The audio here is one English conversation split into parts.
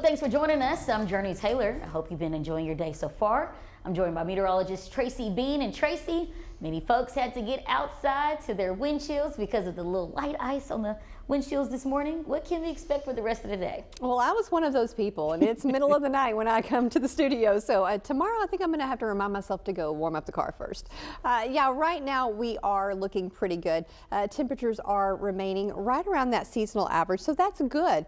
Well, thanks for joining us. I'm Jurnee Taylor. I hope you've been enjoying your day so far. I'm joined by meteorologist Tracy Bean. And Tracy, many folks had to get outside to their windshields because of the little light ice on the windshields this morning. What can we expect for the rest of the day? Well, I was one of those people, and it's middle of the night when I come to the studio. So tomorrow I think I'm going to have to remind myself to go warm up the car first. Yeah, right now we are looking pretty good. Temperatures are remaining right around that seasonal average, so that's good.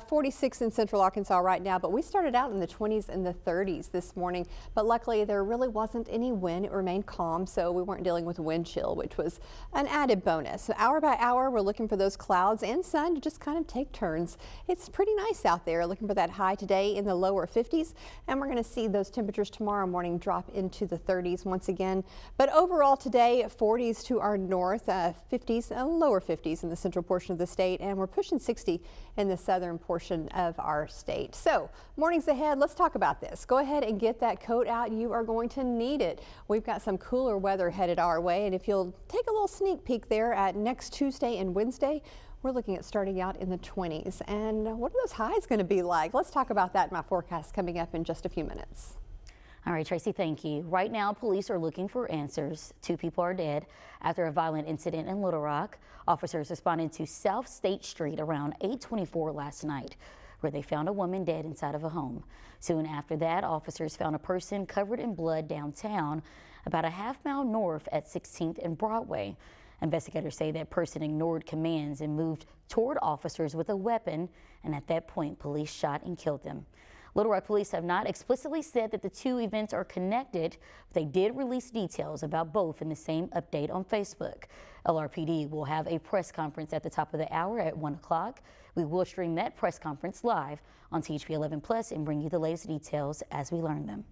46 in central Arkansas right now, but we started out in the 20s and the 30s this morning. But luckily there really wasn't any wind. It remained calm, so we weren't dealing with wind chill, which was an added bonus. So hour by hour, we're looking for those clouds and sun to just kind of take turns. It's pretty nice out there. Looking for that high today in the lower 50s, and we're going to see those temperatures tomorrow morning drop into the 30s once again. But overall today, 40s to our north, 50s, lower 50s in the central portion of the state, and we're pushing 60 in the southern portion of our state. So mornings ahead, let's talk about this. Go ahead and get that coat out. You are going to need it. We've got some cooler weather headed our way, and if you'll take a little sneak peek there at next Tuesday and Wednesday, we're looking at starting out in the 20s. And what are those highs going to be like? Let's talk about that in my forecast coming up in just a few minutes. All right, Tracy, thank you. Right now, police are looking for answers. 2 people are dead after a violent incident in Little Rock. Officers responded to South State Street around 8:24 last night, where they found a woman dead inside of a home. Soon after that, officers found a person covered in blood downtown, about a half-mile north at 16th and Broadway. Investigators say that person ignored commands and moved toward officers with a weapon, and at that point, police shot and killed them. Little Rock police have not explicitly said that the 2 events are connected, but they did release details about both in the same update on Facebook. LRPD will have a press conference at the top of the hour at 1 o'clock. We will stream that press conference live on THP 11 Plus and bring you the latest details as we learn them.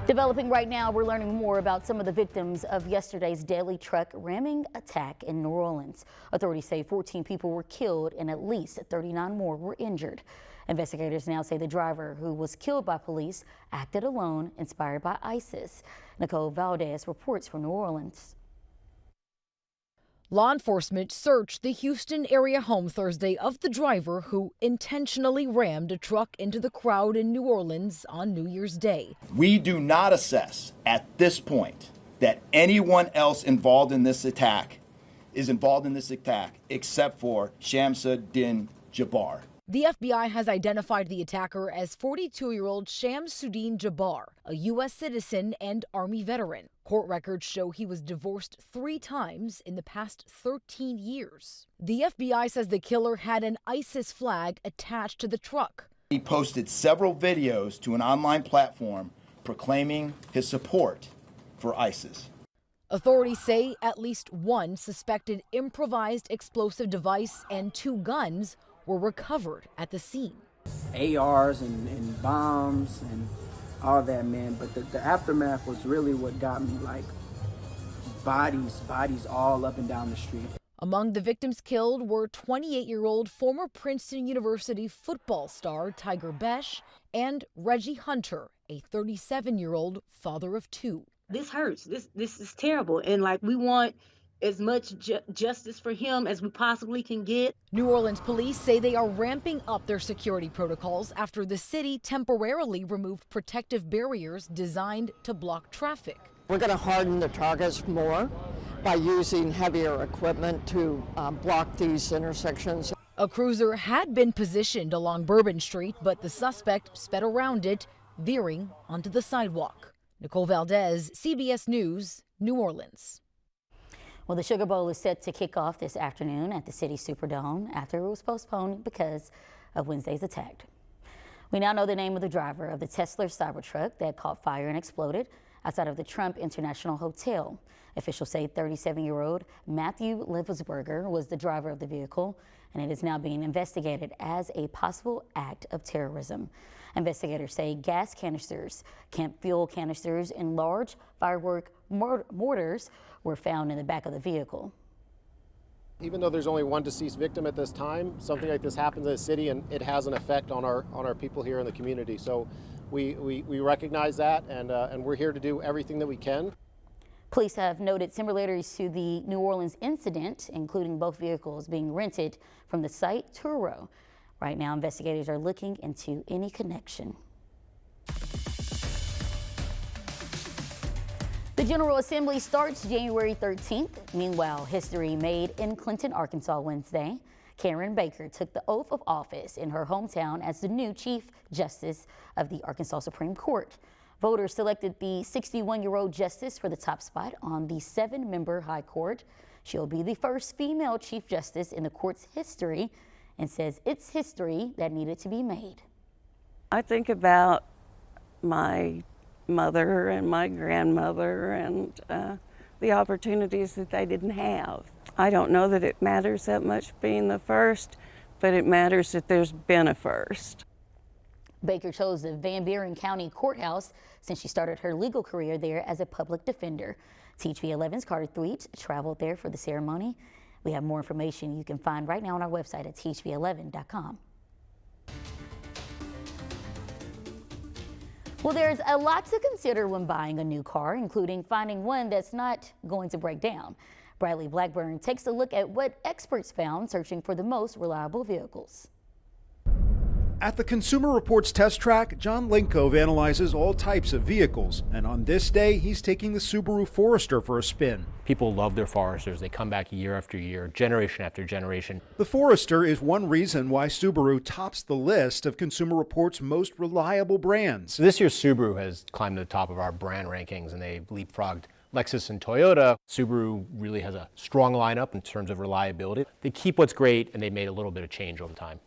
Developing right now, we're learning more about some of the victims of yesterday's deadly truck ramming attack in New Orleans. Authorities say 14 people were killed and at least 39 more were injured. Investigators now say the driver, who was killed by police, acted alone, inspired by ISIS. Nicole Valdez reports from New Orleans. Law enforcement searched the Houston area home Thursday of the driver who intentionally rammed a truck into the crowd in New Orleans on New Year's Day. We do not assess at this point that anyone else involved in this attack is involved in this attack except for Shamsuddin Jabbar. The FBI has identified the attacker as 42-year-old Shamsuddin Jabbar, a U.S. citizen and Army veteran. Court records show he was divorced 3 times in the past 13 years. The FBI says the killer had an ISIS flag attached to the truck. He posted several videos to an online platform proclaiming his support for ISIS. Authorities say at least 1 suspected improvised explosive device and 2 guns were recovered at the scene. ARs and bombs and all that, man. But the aftermath was really what got me, like bodies all up and down the street. Among the victims killed were 28-year-old former Princeton University football star Tiger Besh and Reggie Hunter, a 37-year-old father of 2. This hurts. This is terrible. And like, we want as much justice for him as we possibly can get. New Orleans police say they are ramping up their security protocols after the city temporarily removed protective barriers designed to block traffic. We're going to harden the targets more by using heavier equipment to block these intersections. A cruiser had been positioned along Bourbon Street, but the suspect sped around it, veering onto the sidewalk. Nicole Valdez, CBS News, New Orleans. Well, the Sugar Bowl is set to kick off this afternoon at the City Superdome after it was postponed because of Wednesday's attack. We now know the name of the driver of the Tesla Cybertruck that caught fire and exploded outside of the Trump International Hotel. Officials say 37-year-old Matthew Levelsberger was the driver of the vehicle, and it is now being investigated as a possible act of terrorism. Investigators say gas canisters, camp fuel canisters, and large firework mortars were found in the back of the vehicle. Even though there's only 1 deceased victim at this time, something like this happens in the city and it has an effect on our people here in the community. So we recognize that, and we're here to do everything that we can. Police have noted similarities to the New Orleans incident, including both vehicles being rented from the site Turo. Right now, investigators are looking into any connection. The General Assembly starts January 13th. Meanwhile, history made in Clinton, Arkansas Wednesday. Karen Baker took the oath of office in her hometown as the new Chief Justice of the Arkansas Supreme Court. Voters selected the 61-year-old justice for the top spot on the 7-member High Court. She'll be the first female Chief Justice in the court's history and says it's history that needed to be made. I think about my mother and my grandmother and the opportunities that they didn't have. I don't know that it matters that much being the first, but it matters that there's been a first. Baker chose the Van Buren County Courthouse since she started her legal career there as a public defender. THV11's Carter Thweet traveled there for the ceremony. We have more information you can find right now on our website at THV11.com. Well, there's a lot to consider when buying a new car, including finding one that's not going to break down. Bradley Blackburn takes a look at what experts found searching for the most reliable vehicles. At the Consumer Reports test track, John Linkove analyzes all types of vehicles, and on this day, he's taking the Subaru Forester for a spin. People love their Foresters. They come back year after year, generation after generation. The Forester is one reason why Subaru tops the list of Consumer Reports' most reliable brands. So this year, Subaru has climbed to the top of our brand rankings, and they leapfrogged Lexus and Toyota. Subaru really has a strong lineup in terms of reliability. They keep what's great, and they made a little bit of change over time.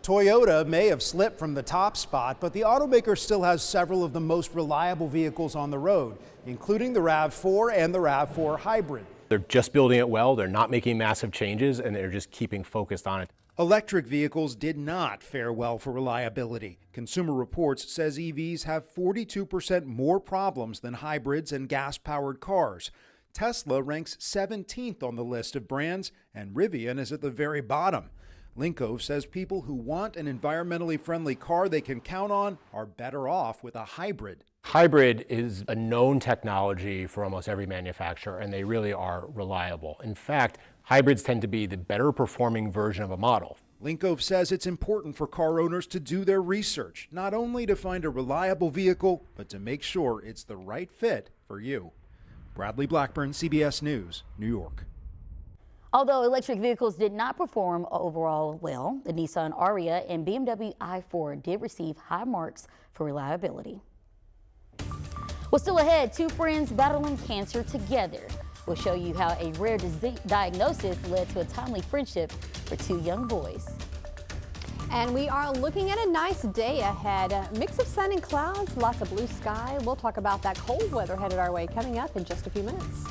Toyota may have slipped from the top spot, but the automaker still has several of the most reliable vehicles on the road, including the RAV4 and the RAV4 Hybrid. They're just building it well, they're not making massive changes, and they're just keeping focused on it. Electric vehicles did not fare well for reliability. Consumer Reports says EVs have 42% more problems than hybrids and gas-powered cars. Tesla ranks 17th on the list of brands, and Rivian is at the very bottom. Linkove says people who want an environmentally friendly car they can count on are better off with a hybrid. Hybrid is a known technology for almost every manufacturer, and they really are reliable. In fact, hybrids tend to be the better performing version of a model. Linkove says it's important for car owners to do their research, not only to find a reliable vehicle, but to make sure it's the right fit for you. Bradley Blackburn, CBS News, New York. Although electric vehicles did not perform overall well, the Nissan Ariya and BMW i4 did receive high marks for reliability. Well, still ahead, two friends battling cancer together. We'll show you how a rare diagnosis led to a timely friendship for two young boys. And we are looking at a nice day ahead. A mix of sun and clouds, lots of blue sky. We'll talk about that cold weather headed our way coming up in just a few minutes.